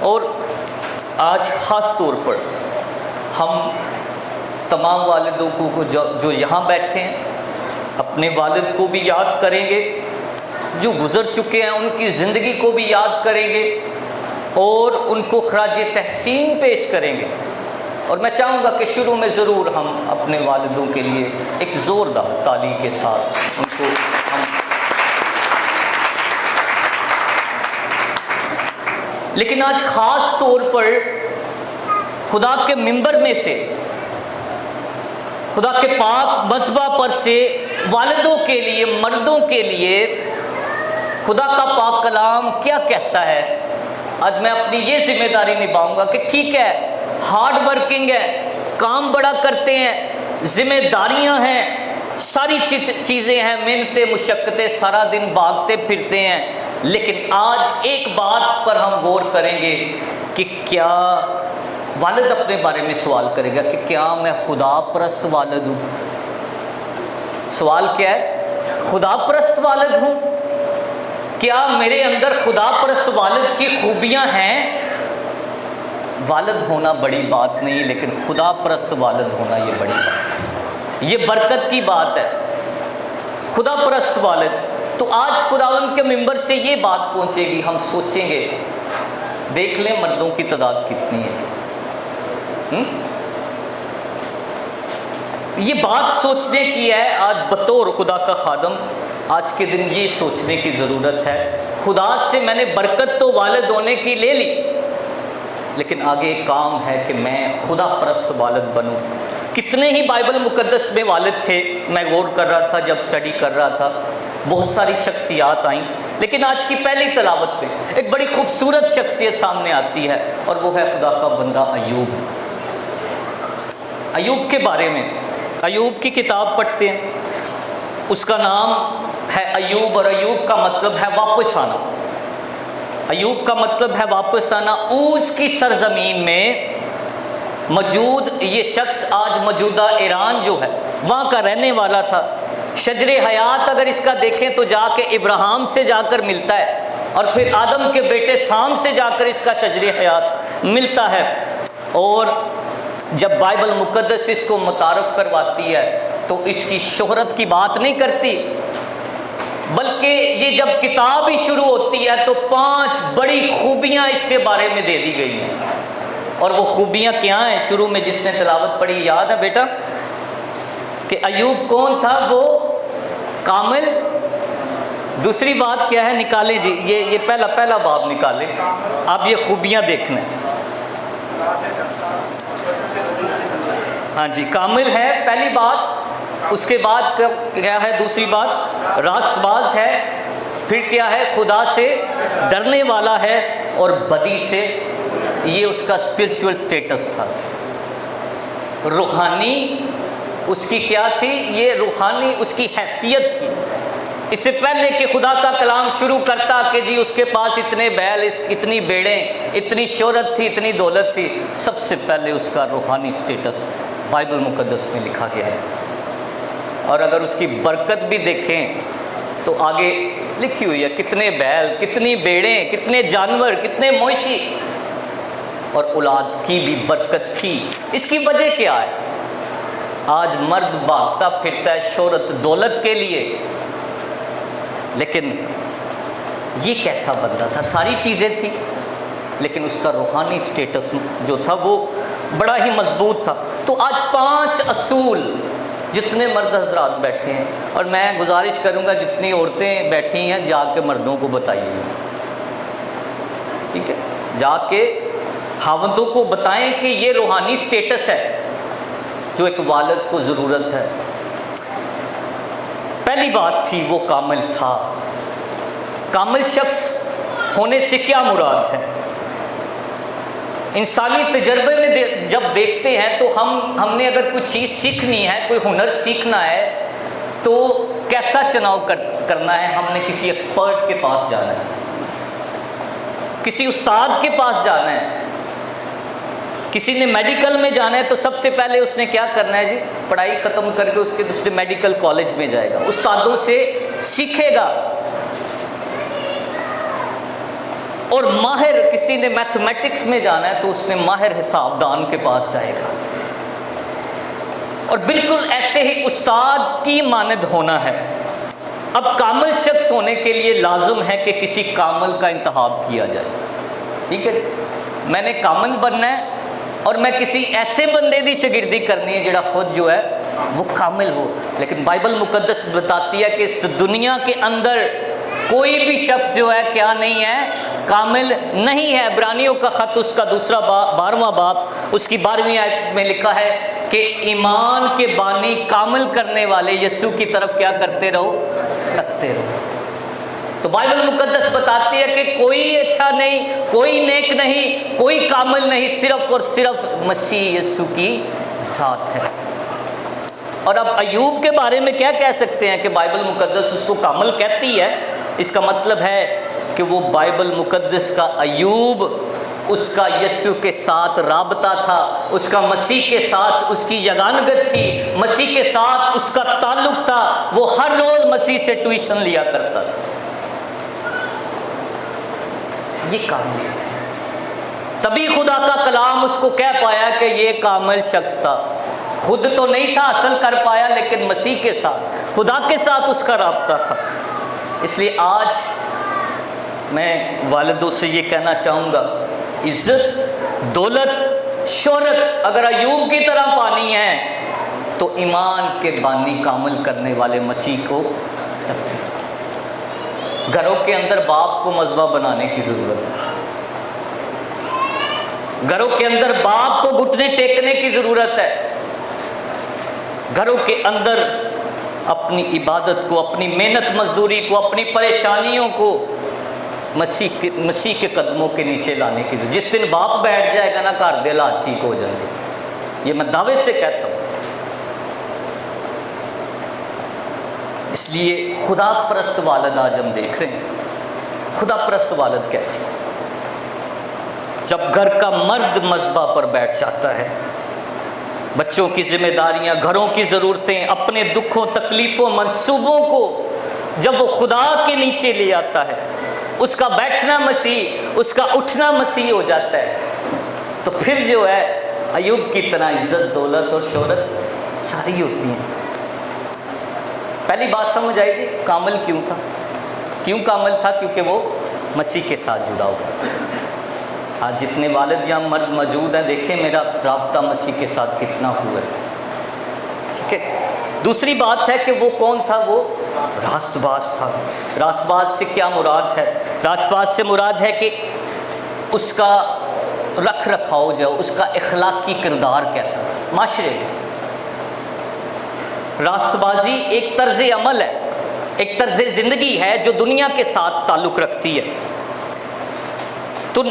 اور آج خاص طور پر ہم تمام والدوں کو جو یہاں بیٹھے ہیں اپنے والد کو بھی یاد کریں گے، جو گزر چکے ہیں ان کی زندگی کو بھی یاد کریں گے اور ان کو خراج تحسین پیش کریں گے۔ اور میں چاہوں گا کہ شروع میں ضرور ہم اپنے والدوں کے لیے ایک زوردار تالی کے ساتھ ان کو لیکن آج خاص طور پر خدا کے منبر میں سے، خدا کے پاک مذبح پر سے والدوں کے لیے، مردوں کے لیے خدا کا پاک کلام کیا کہتا ہے، آج میں اپنی یہ ذمہ داری نبھاؤں گا کہ ٹھیک ہے، ہارڈ ورکنگ ہے، کام بڑا کرتے ہیں، ذمہ داریاں ہیں، ساری چیزیں ہیں، محنتیں مشقتیں، سارا دن بھاگتے پھرتے ہیں، لیکن آج ایک بات پر ہم غور کریں گے کہ کیا والد اپنے بارے میں سوال کرے گا کہ کیا میں خدا پرست والد ہوں؟ سوال کیا ہے؟ خدا پرست والد ہوں؟ کیا میرے اندر خدا پرست والد کی خوبیاں ہیں؟ والد ہونا بڑی بات نہیں، لیکن خدا پرست والد ہونا یہ بڑی بات ہے، یہ برکت کی بات ہے۔ خدا پرست والد، تو آج خداوند کے منبر سے یہ بات پہنچے گی، ہم سوچیں گے، دیکھ لیں مردوں کی تعداد کتنی ہے، یہ بات سوچنے کی ہے۔ آج بطور خدا کا خادم آج کے دن یہ سوچنے کی ضرورت ہے، خدا سے میں نے برکت تو والد ہونے کی لے لی، لیکن آگے ایک کام ہے کہ میں خدا پرست والد بنوں۔ کتنے ہی بائبل مقدس میں والد تھے، میں غور کر رہا تھا جب سٹڈی کر رہا تھا، بہت ساری شخصیات آئیں، لیکن آج کی پہلی تلاوت میں ایک بڑی خوبصورت شخصیت سامنے آتی ہے، اور وہ ہے خدا کا بندہ ایوب۔ ایوب کے بارے میں ایوب کی کتاب پڑھتے ہیں، اس کا نام ہے ایوب، اور ایوب کا مطلب ہے واپس آنا۔ ایوب کا مطلب ہے واپس آنا۔ اوز کی سرزمین میں موجود یہ شخص آج موجودہ ایران جو ہے وہاں کا رہنے والا تھا۔ شجر حیات اگر اس کا دیکھیں تو جا کے ابراہیم سے جا کر ملتا ہے، اور پھر آدم کے بیٹے سام سے جا کر اس کا شجر حیات ملتا ہے۔ اور جب بائبل مقدس اس کو متعارف کرواتی ہے تو اس کی شہرت کی بات نہیں کرتی، بلکہ یہ جب کتاب ہی شروع ہوتی ہے تو 5 بڑی خوبیاں اس کے بارے میں دے دی گئی ہیں۔ اور وہ خوبیاں کیا ہیں؟ شروع میں جس نے تلاوت پڑھی یاد ہے بیٹا کہ ایوب کون تھا؟ وہ کامل۔ دوسری بات کیا ہے؟ نکالیں جی، یہ پہلا باب نکالیں، آپ یہ خوبیاں دیکھنا ہے۔ ہاں جی، کامل ہے پہلی بات، اس کے بعد کیا ہے؟ دوسری بات راست باز ہے، پھر کیا ہے؟ خدا سے ڈرنے والا ہے، اور بدی سے، یہ اس کا اسپرچول سٹیٹس تھا، روحانی اس کی کیا تھی؟ یہ روحانی اس کی حیثیت تھی۔ اس سے پہلے کہ خدا کا کلام شروع کرتا کہ جی اس کے پاس اتنے بیل، اتنی بیڑیں، اتنی شہرت تھی، اتنی دولت تھی، سب سے پہلے اس کا روحانی سٹیٹس بائبل مقدس میں لکھا گیا ہے۔ اور اگر اس کی برکت بھی دیکھیں تو آگے لکھی ہوئی ہے، کتنے بیل، کتنی بیڑیں، کتنے جانور، کتنے مویشی، اور اولاد کی بھی برکت تھی۔ اس کی وجہ کیا ہے؟ آج مرد بھاگتا پھرتا ہے شہرت دولت کے لیے، لیکن یہ کیسا بندہ تھا؟ ساری چیزیں تھیں، لیکن اس کا روحانی سٹیٹس جو تھا وہ بڑا ہی مضبوط تھا۔ تو آج 5 اصول، جتنے مرد حضرات بیٹھے ہیں، اور میں گزارش کروں گا جتنی عورتیں بیٹھی ہیں جا کے مردوں کو بتائیے، ٹھیک ہے؟ جا کے خاوندوں کو بتائیں کہ یہ روحانی سٹیٹس ہے جو ایک والد کو ضرورت ہے۔ پہلی بات تھی وہ کامل تھا۔ کامل شخص ہونے سے کیا مراد ہے؟ انسانی تجربے میں جب دیکھتے ہیں تو ہم نے اگر کوئی چیز سیکھنی ہے، کوئی ہنر سیکھنا ہے، تو کیسا چناؤ کرنا ہے؟ ہم نے کسی ایکسپرٹ کے پاس جانا ہے، کسی استاد کے پاس جانا ہے۔ کسی نے میڈیکل میں جانا ہے تو سب سے پہلے اس نے کیا کرنا ہے جی؟ پڑھائی ختم کر کے اس نے میڈیکل کالج میں جائے گا، استادوں سے سیکھے گا۔ اور ماہر، کسی نے میتھمیٹکس میں جانا ہے تو اس نے ماہر حساب دان کے پاس جائے گا، اور بالکل ایسے ہی استاد کی مانند ہونا ہے۔ اب کامل شخص ہونے کے لیے لازم ہے کہ کسی کامل کا انتخاب کیا جائے، ٹھیک ہے؟ میں نے کامل بننا ہے اور میں کسی ایسے بندے دی شاگردی کرنی ہے جڑا خود جو ہے وہ کامل ہو۔ لیکن بائبل مقدس بتاتی ہے کہ اس دنیا کے اندر کوئی بھی شخص جو ہے کیا نہیں ہے، کامل نہیں ہے۔ عبرانیوں کا خط اس کا دوسرا 12واں باب اس کی 12ویں آیت میں لکھا ہے کہ ایمان کے بانی کامل کرنے والے یسوع کی طرف کیا کرتے رہو، تکتے رہو۔ تو بائبل مقدس بتاتی ہے کہ کوئی اچھا نہیں، کوئی نیک نہیں، کوئی کامل نہیں، صرف اور صرف مسیح یسوع کی ذات ہے۔ اور اب ایوب کے بارے میں کیا کہہ سکتے ہیں کہ بائبل مقدس اس کو کامل کہتی ہے؟ اس کا مطلب ہے کہ وہ بائبل مقدس کا ایوب، اس کا یسوع کے ساتھ رابطہ تھا، اس کا مسیح کے ساتھ اس کی یگانگت تھی، مسیح کے ساتھ اس کا تعلق تھا، وہ ہر روز مسیح سے ٹیوشن لیا کرتا تھا۔ یہ کاملیت ہے، تبھی خدا کا کلام اس کو کہہ پایا کہ یہ کامل شخص تھا۔ خود تو نہیں تھا حاصل کر پایا، لیکن مسیح کے ساتھ، خدا کے ساتھ اس کا رابطہ تھا۔ اس لیے آج میں والدوں سے یہ کہنا چاہوں گا، عزت، دولت، شہرت اگر ایوب کی طرح پانی ہے تو ایمان کے بانی کامل کرنے والے مسیح کو تک۔ گھروں کے اندر باپ کو مذبح بنانے کی ضرورت ہے، گھروں کے اندر باپ کو گھٹنے ٹیکنے کی ضرورت ہے، گھروں کے اندر اپنی عبادت کو، اپنی محنت مزدوری کو، اپنی پریشانیوں کو مسیح کے قدموں کے نیچے لانے کی ضرورت۔ جس دن باپ بیٹھ جائے گا نا، گھر دے حالات ٹھیک ہو جائیں گے، یہ میں دعوے سے کہتا ہوں۔ اس لیے خدا پرست والد آج ہم دیکھ رہے ہیں، خدا پرست والد کیسے؟ جب گھر کا مرد مذبح پر بیٹھ جاتا ہے، بچوں کی ذمہ داریاں، گھروں کی ضرورتیں، اپنے دکھوں، تکلیفوں، منصوبوں کو جب وہ خدا کے نیچے لے آتا ہے، اس کا بیٹھنا مسیح، اس کا اٹھنا مسیح ہو جاتا ہے، تو پھر جو ہے ایوب کی طرح عزت، دولت اور شہرت ساری ہوتی ہیں۔ پہلی بات سمجھ آئی جی، کامل کیوں تھا؟ کیوں کامل تھا؟ کیونکہ وہ مسیح کے ساتھ جڑا ہوا تھا۔ آج جتنے والد یا مرد موجود ہیں، دیکھیں میرا رابطہ مسیح کے ساتھ کتنا ہوا ہے، ٹھیک ہے؟ دوسری بات ہے کہ وہ کون تھا؟ وہ راست باز تھا۔ راست باز سے کیا مراد ہے؟ راست باز سے مراد ہے کہ اس کا رکھ رکھاؤ جو، اس کا اخلاقی کردار کیسا تھا معاشرے میں۔ راست بازی ایک طرز عمل ہے، ایک طرز زندگی ہے جو دنیا کے ساتھ تعلق رکھتی ہے۔ تو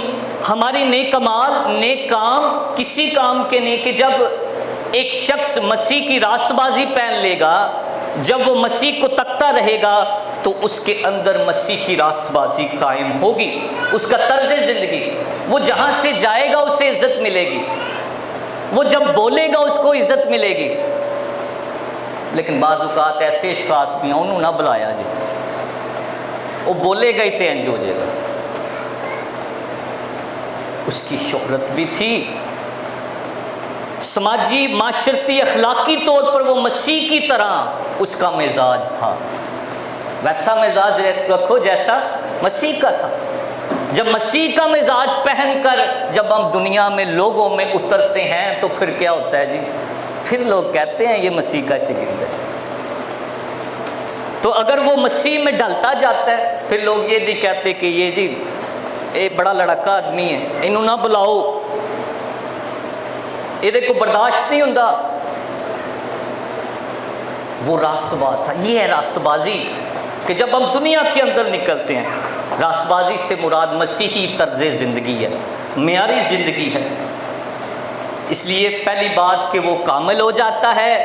ہماری نیک اعمال، نیک کام کسی کام کے نہیں کہ جب ایک شخص مسیح کی راست بازی پہن لے گا، جب وہ مسیح کو تکتا رہے گا تو اس کے اندر مسیح کی راست بازی قائم ہوگی، اس کا طرز زندگی، وہ جہاں سے جائے گا اسے عزت ملے گی، وہ جب بولے گا اس کو عزت ملے گی۔ لیکن بعض اوقات ایسے اشخاص بھی ہیں، انہوں نہ بلایا جی، وہ بولے گا ہی تو انج ہو جائے گا۔ اس کی شہرت بھی تھی، سماجی، معاشرتی، اخلاقی طور پر وہ مسیح کی طرح اس کا مزاج تھا، ویسا مزاج رکھو جیسا مسیح کا تھا۔ جب مسیح کا مزاج پہن کر جب ہم دنیا میں لوگوں میں اترتے ہیں تو پھر کیا ہوتا ہے جی؟ پھر لوگ کہتے ہیں یہ مسیح کا شاگرد ہے۔ تو اگر وہ مسیح میں ڈلتا جاتا ہے، پھر لوگ یہ نہیں کہتے کہ یہ جی یہ بڑا لڑکا آدمی ہے، انہوں نہ بلاؤ، یہ کو برداشت نہیں ہوتا۔ وہ راست باز تھا۔ یہ ہے راست بازی کہ جب ہم دنیا کے اندر نکلتے ہیں، راست بازی سے مراد مسیحی طرز زندگی ہے، معیاری زندگی ہے۔ اس لیے پہلی بات کہ وہ کامل ہو جاتا ہے،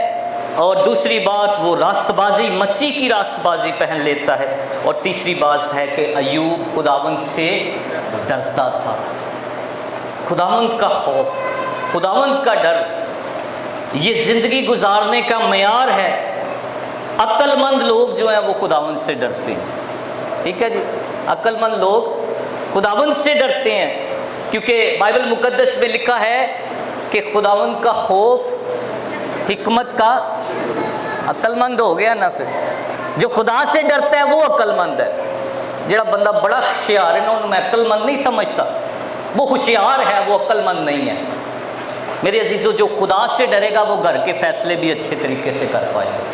اور دوسری بات وہ راست بازی، مسیح کی راست بازی پہن لیتا ہے، اور تیسری بات ہے کہ ایوب خداوند سے ڈرتا تھا۔ خداوند کا خوف، خداوند کا ڈر، یہ زندگی گزارنے کا معیار ہے۔ عقل مند لوگ جو ہیں وہ خداوند سے ڈرتے ہیں، ٹھیک ہے جی؟ عقل مند لوگ خداوند سے ڈرتے ہیں، کیونکہ بائبل مقدس میں لکھا ہے کہ خداوند کا خوف حکمت کا عقل مند ہو گیا نا۔ پھر جو خدا سے ڈرتا ہے وہ عقل مند ہے۔ جڑا بندہ بڑا ہوشیار ہے نا، انہوں میں عقل مند نہیں سمجھتا، وہ ہوشیار ہے، وہ عقل مند نہیں ہے۔ میرے عزیزو، جو خدا سے ڈرے گا وہ گھر کے فیصلے بھی اچھے طریقے سے کر پائے گا،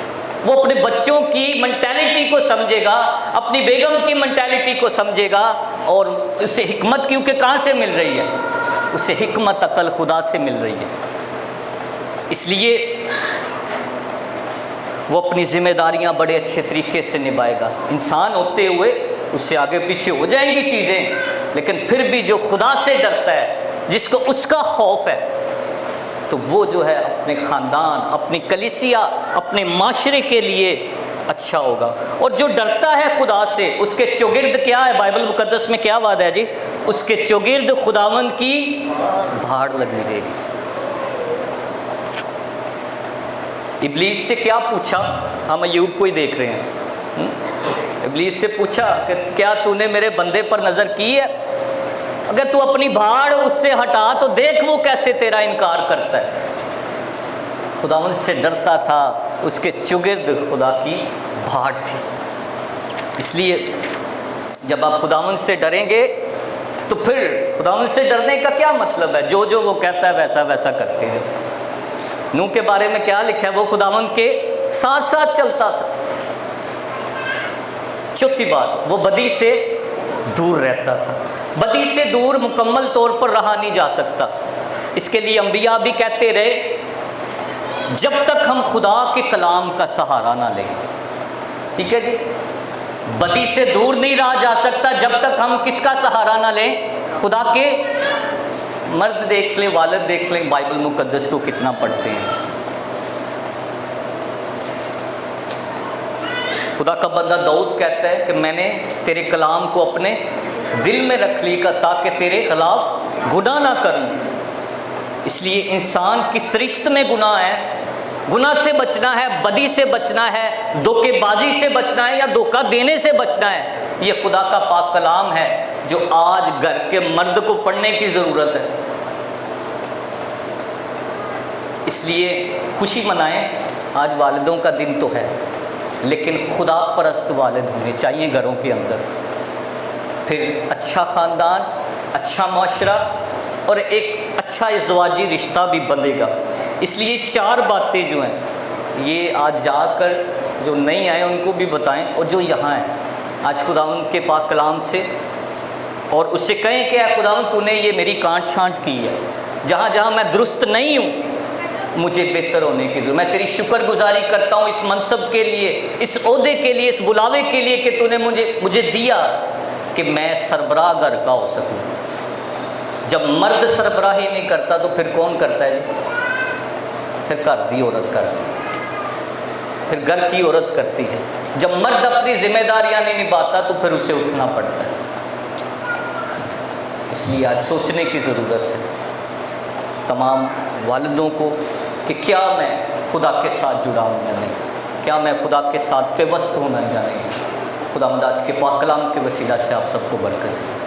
وہ اپنے بچوں کی منٹیلٹی کو سمجھے گا، اپنی بیگم کی منٹیلٹی کو سمجھے گا، اور اسے حکمت کیونکہ کہاں سے مل رہی ہے؟ اسے حکمت عقل خدا سے مل رہی ہے۔ اس لیے وہ اپنی ذمہ داریاں بڑے اچھے طریقے سے نبھائے گا۔ انسان ہوتے ہوئے اس سے آگے پیچھے ہو جائیں گی چیزیں، لیکن پھر بھی جو خدا سے ڈرتا ہے، جس کو اس کا خوف ہے، تو وہ جو ہے اپنے خاندان، اپنی کلیسیا، اپنے معاشرے کے لیے اچھا ہوگا۔ اور جو ڈرتا ہے خدا سے، اس کے چوگرد کیا ہے؟ بائبل مقدس میں کیا وعدہ ہے جی؟ اس کے چوگرد خداوند کی بھاڑ لگی رہے گی۔ ابلیس سے کیا پوچھا؟ ہم ایوب کو ہی دیکھ رہے ہیں۔ ابلیس سے پوچھا کہ کیا تو نے میرے بندے پر نظر کی ہے؟ اگر تو اپنی بھاڑ اس سے ہٹا تو دیکھ وہ کیسے تیرا انکار کرتا ہے۔ خداوند سے ڈرتا تھا، اس کے چگرد خدا کی بھاڑ تھی۔ اس لیے جب آپ خداوند سے ڈریں گے تو پھر خداوند سے ڈرنے کا کیا مطلب ہے؟ جو جو وہ کہتا ہے ویسا ویسا کرتے ہیں۔ نوح کے بارے میں کیا لکھا ہے؟ وہ خداوند کے ساتھ ساتھ چلتا تھا۔ چوتھی بات، وہ بدی سے دور رہتا تھا۔ بدی سے دور مکمل طور پر رہا نہیں جا سکتا۔ اس کے لیے انبیاء بھی کہتے رہے جب تک ہم خدا کے کلام کا سہارا نہ لیں۔ ٹھیک ہے جی، بدی سے دور نہیں رہا جا سکتا جب تک ہم کس کا سہارا نہ لیں؟ خدا کے۔ مرد دیکھ لیں، والد دیکھ لیں، بائبل مقدس کو کتنا پڑھتے ہیں۔ خدا کا بندہ داؤد کہتا ہے کہ میں نے تیرے کلام کو اپنے دل میں رکھ لی تاکہ تیرے خلاف گناہ نہ کروں۔ اس لیے انسان کی سرشت میں گناہ ہے، گناہ سے بچنا ہے، بدی سے بچنا ہے، دھوکے بازی سے بچنا ہے یا دھوکہ دینے سے بچنا ہے۔ یہ خدا کا پاک کلام ہے جو آج گھر کے مرد کو پڑھنے کی ضرورت ہے۔ اس لیے خوشی منائیں، آج والدوں کا دن تو ہے، لیکن خدا پرست والد ہونے چاہیے گھروں کے اندر۔ پھر اچھا خاندان، اچھا معاشرہ اور ایک اچھا ازدواجی رشتہ بھی بندھے گا۔ اس لیے 4 باتیں جو ہیں یہ آج جا کر جو نہیں آئے ان کو بھی بتائیں، اور جو یہاں ہیں آج خداوند کے پاک کلام سے، اور اس سے کہیں کہ اے خداوند تو نے یہ میری کانٹ چھانٹ کی ہے، جہاں جہاں میں درست نہیں ہوں مجھے بہتر ہونے کی ضرورت۔ میں تیری شکر گزاری کرتا ہوں اس منصب کے لیے، اس عہدے کے لیے، اس بلاوے کے لیے کہ تو نے مجھے دیا کہ میں سربراہ گھر کا ہو سکوں۔ جب مرد سربراہی نہیں کرتا تو پھر کون کرتا ہے؟ پھر گھر دی عورت کرتی ہے، پھر گھر کی عورت کرتی ہے۔ جب مرد اپنی ذمہ داریاں نہیں نبھاتا تو پھر اسے اٹھنا پڑتا ہے۔ اس لیے آج سوچنے کی ضرورت ہے تمام والدوں کو کہ کیا میں خدا کے ساتھ جڑا ہوں یا نہیں، کیا میں خدا کے ساتھ پیوست ہونا یا نہیں۔ خدا مند آج کے پاک کلام کے وسیلہ سے آپ سب کو برکت دے۔